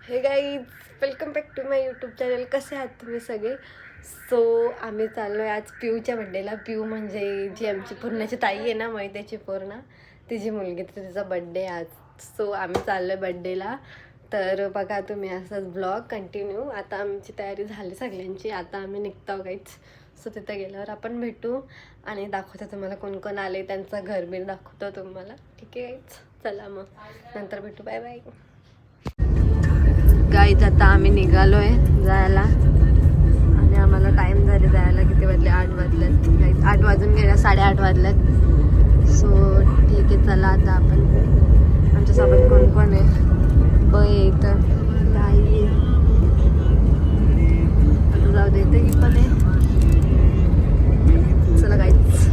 हे guys, welcome back to my YouTube channel. कसे आहात तुम्ही सगळे? सो आम्ही चाललो आहे आज पिऊच्या बड्डेला. पिऊ म्हणजे जी आमची पूर्णाची ताई आहे ना, मैत्याची पूर्ण, तिची मुलगी, तर तिचा बड्डे आज. सो आम्ही चाललो आहे बड्डेला. तर बघा तुम्ही असंच ब्लॉग कंटिन्यू. आता आमची तयारी झाली सगळ्यांची, आता आम्ही निघतो गाईज. सो तिथं गेल्यावर आपण भेटू आणि दाखवतो तुम्हाला कोण कोण आले, त्यांचं घरबीर दाखवतो तुम्हाला. ठीक आहे गाईज, चला मग नंतर भेटू. Bye bye guys. आता आम्ही निघालो आहे जायला आणि आम्हाला टाईम झाले जायला. किती वाजले? 8 वाजल्यात गाईज. 8 वाजून गेल्या, 8:30 वाजल्यात. सो ठीक आहे, चला आता आपण. आमच्यासोबत कोण कोण आहे? इथं ताई आहे. आता जाऊ दे, इथं ही पण आहे. चला गाईज,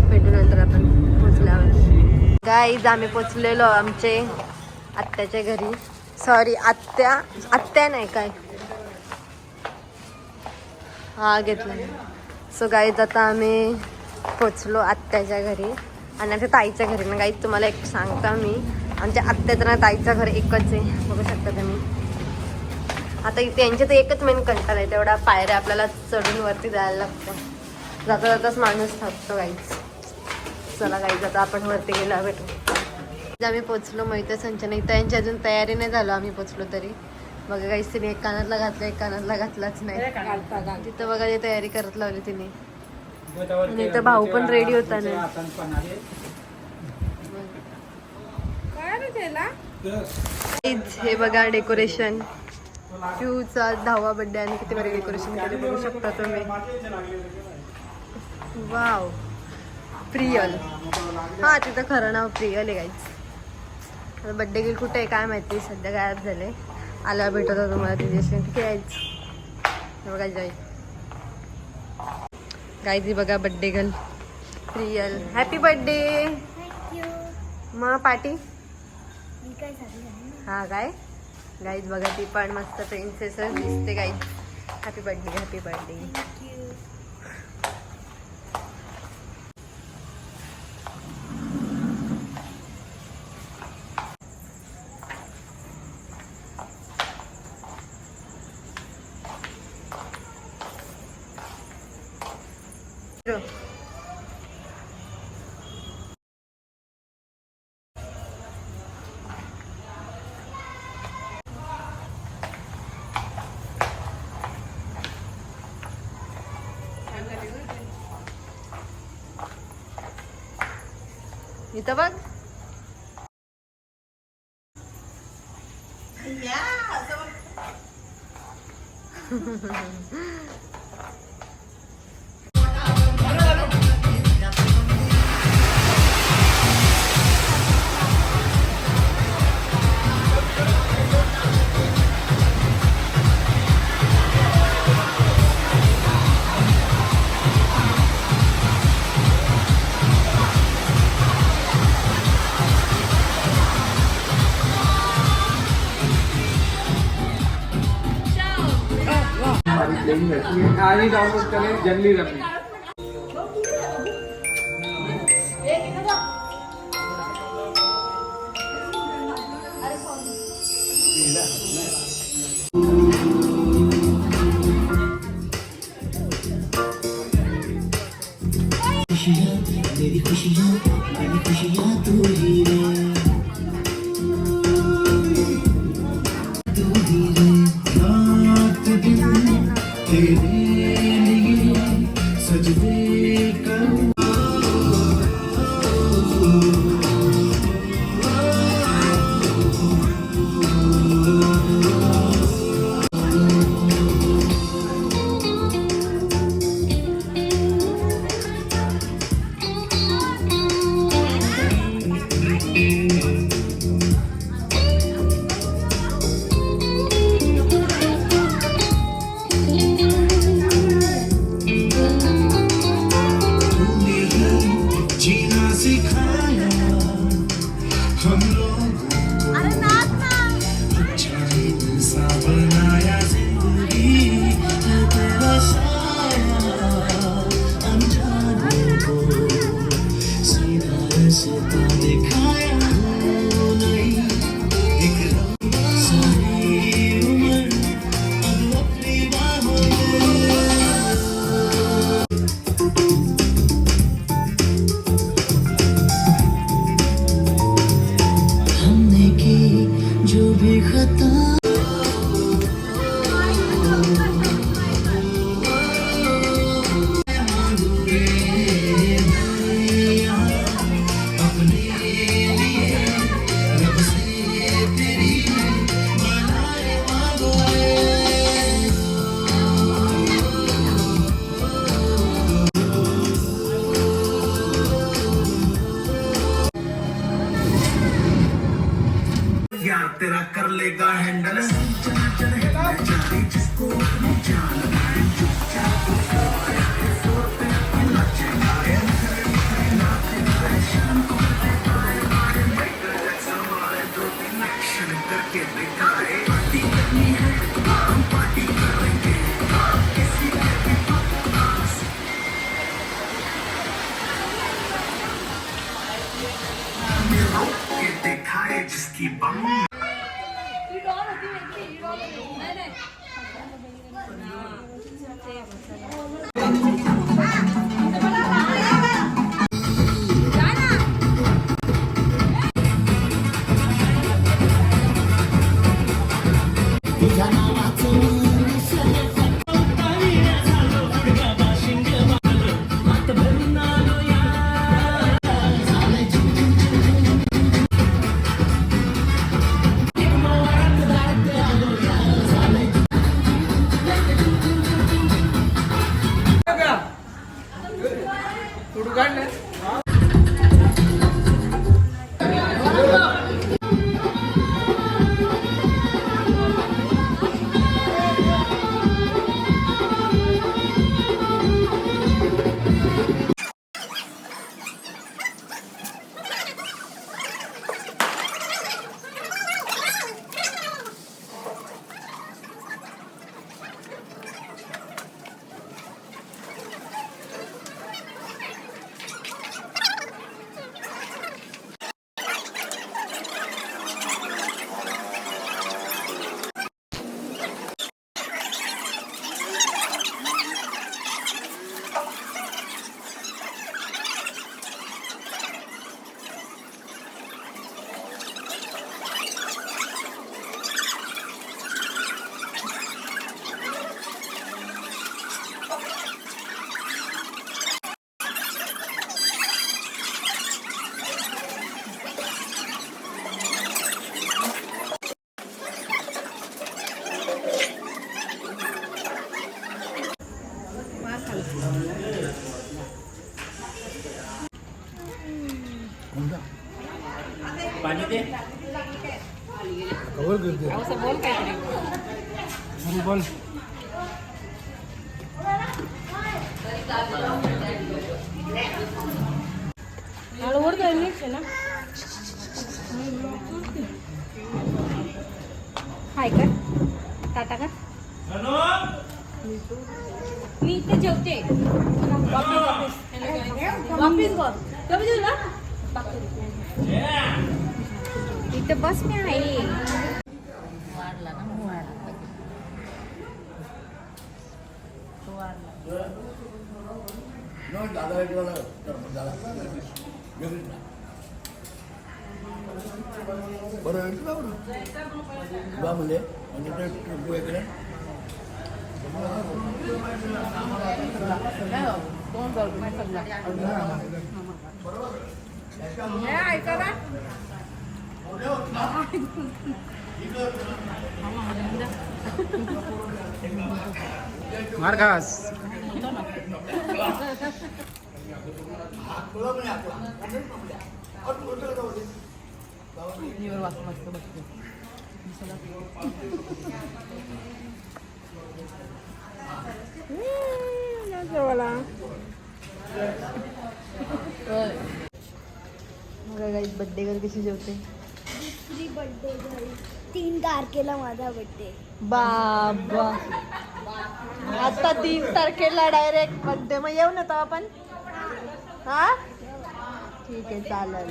भेटू नंतर आपण पोचल्यावर. गाईज आम्ही पोचलेलो आमचे आत्याच्या घरी. सॉरी, आत्या नाही काय, हा घेतलं. सो गाईज आता आम्ही पोचलो आत्याच्या घरी आणि आता ताईच्या घरी ना. गाईज तुम्हाला एक सांगता मी, आमच्या आत्याचं ना ताईचं घर एकच आहे, बघू शकता तुम्ही. आता इथे यांच्या तर एकच मेन कंटाळा आहे, तेवढा पायऱ्या आपल्याला चढून वरती जायला लागतं. जाता जाताच माणूस थकतो गाईज. चला गाईज, आता आपण वरती गेला भेटू. आम्ही पोचलो मैत्या संचना. इथं यांची अजून तयारी नाही झालो, आम्ही पोचलो तरी. बघा गाईज, तिने एक कानातला घातला, एक कानातला घातलाच नाही. तिथं बघा जी तयारी करत लावली तिने. आणि इथं भाऊ पण रेडी होता ना. हे बघा डेकोरेशन, पिऊचा 10वा बर्थडे आणि किती बरे डेकोरेशन केले बघू शकता तुम्ही. वाव, प्रियल. हा, तिथं खरं नाव प्रियल आहे गाईज. बड्डे गेल कुठे आहे काय माहिती, सध्या गायब झाले. आल्यावर भेटत होतो तुम्हाला तिच्याशी. ठीक आहे गाईज, बघा जाई गाईज. बघा birthday girl Priyal, happy birthday. मग पार्टी हा काय गाईज. बघा ती पण मस्त प्रिन्सेस दिसते guys. Happy birthday, happy birthday. इथं बघ. आज ही डाउनलोड करें जंगली रमी. मेरी खुशियाँ तू ही रे, तू ही रे. रात दिन तेरे लिए सजदे करूं. लेगा हैंडल चल चल हिलने चली जिसको अपनी जान लगाए चुपचाप उसको आए सोते नाचेगा ये नाचेगा शाम को आए माइकल जैक्सन वाले 2-3 एक्शन करके दिखाए पार्टी करनी है हम पार्टी करेंगे किसी के भी पास के दिखाए जिसकी बम पाणी दे कवर करते अरे बोल हाय कर टाटा कर मी इथे जेवते वापिस गो कमी देऊ ना इथे बस मी आहे वाढला ना वाढला तो वाढला बरं बा म्हणजे इकडे मार खास बर्थडे कर कशी जेवते दुसरी बर्थडे झाली 3 तारखेला माझा बर्थडे बाबा आता 3 तारखेला डायरेक्ट बर्थडे मग येऊ ना तो आपण हा ठीक आहे चालेल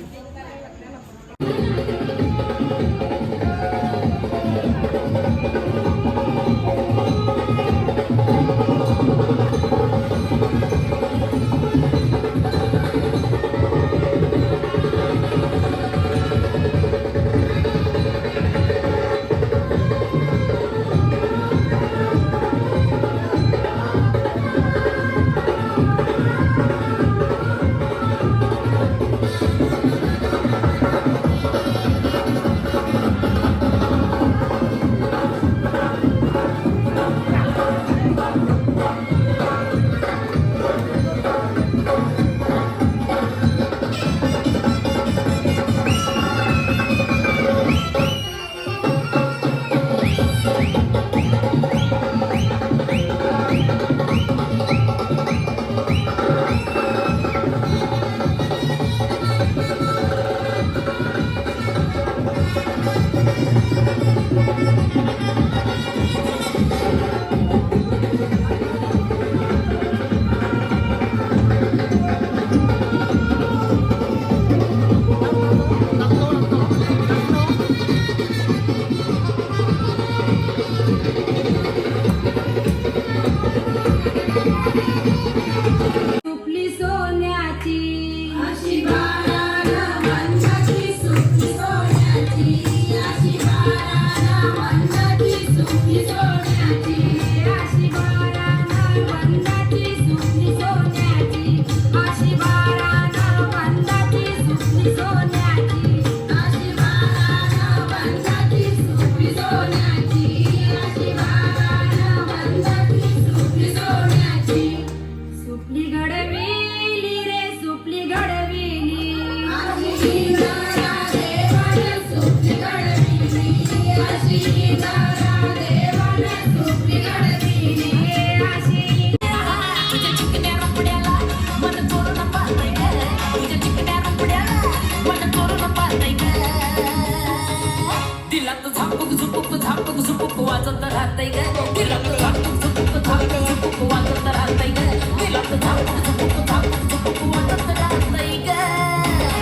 वाजत राहतंय ग विलात झापूक झुपूक झापूक झुपूक वाजत राहतंय ग विलात झापूक झुपूक झापूक झुपूक वाजत राहतंय ग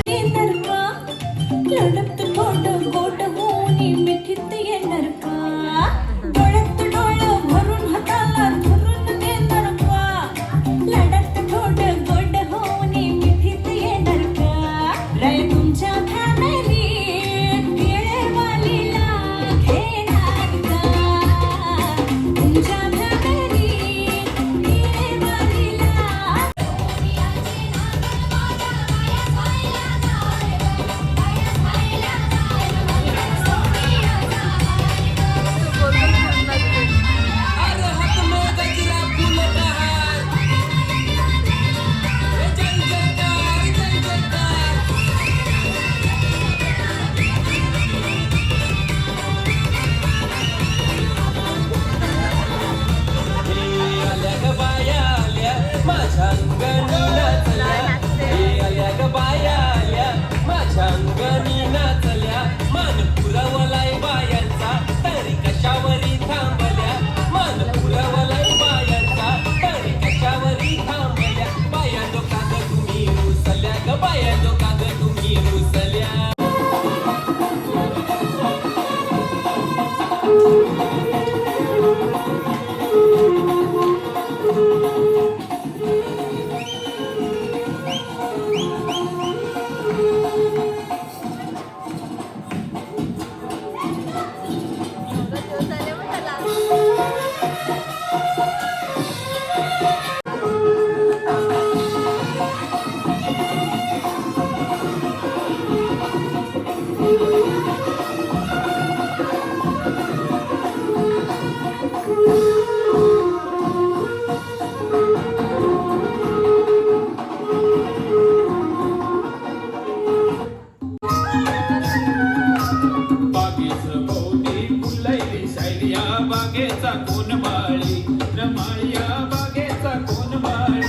येणार का लढत गोड गोड होऊनी मिठीत येणार का डोळ्यात डोळं भरून हाताला धरून देणार का लढत गोड गोड होऊनी मिठीत येणार का रे तुमच्या फॅमिलीत येळेवालीला घेणार का तुमच्या फॅमिलीत येळेवालीला बागेचं भोवती फुलैली शैलिया बागेचा कोण माळी रमाळिया बागेचा कोण माळी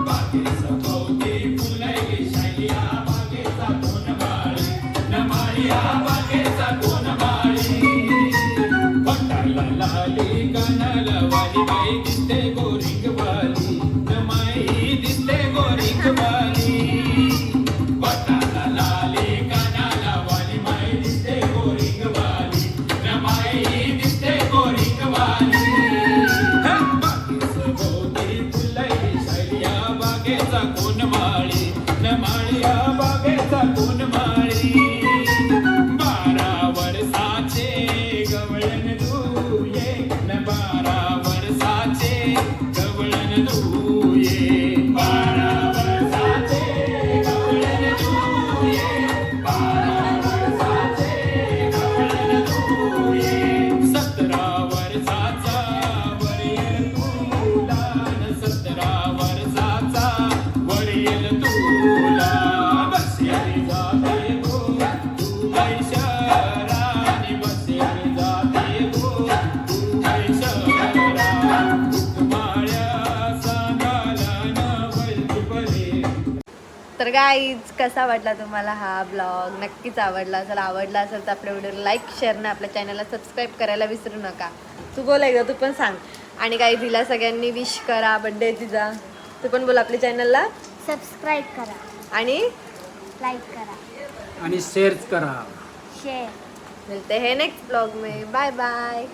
बागेचं भोवती फुलैली शैलिया बागेचा कोण माळी रमाळिया बागेचा कोण माळी पटाला लाली कानाला वाली बाई दिसते गोरिंग वाली रमाई दिसते गोरिंग वाली पटाला लाली कानाला वाली माई दिसते गोरिंग वाली रमाई दिसते गोरिंग वाली बागेचं भोवती फुलैली शैलिया बागेचा कोण माळी रमाळिया बागेचा कोण माळी 12 वर्षाचे गवळण दुये न 12 वर्षाचे गवळण दुये 12 वर्षाचे गवळण दुये 12 वर्षाचे गवळण दुये 17 वर्षाचा वरील तुला न 17 वर्षाचा वरील तुला बस्यारी जाते गो तू शहरानी बस्यारी जाते गो तू शहरा माळ्या सांगाला न वैती बरे. तर गाईज कसा वाटला तुम्हाला हा ब्लॉग नक्कीच आवडला असेल. आवडला असेल तर आपल्या व्हिडिओला लाईक शेअर आणि आपल्या चॅनलला सबस्क्राईब करायला विसरू नका. तू बोल एकदा, तू पण सांग. आणि काही तिला सगळ्यांनी विश करा बड्डे तिचा. तू पण बोल आपल्या चॅनलला सबस्क्राईब करा, आणि लाईक करा, आणि शेअर करा. शेअर. मिलते हैं नेक्स्ट ब्लॉग में. Bye bye.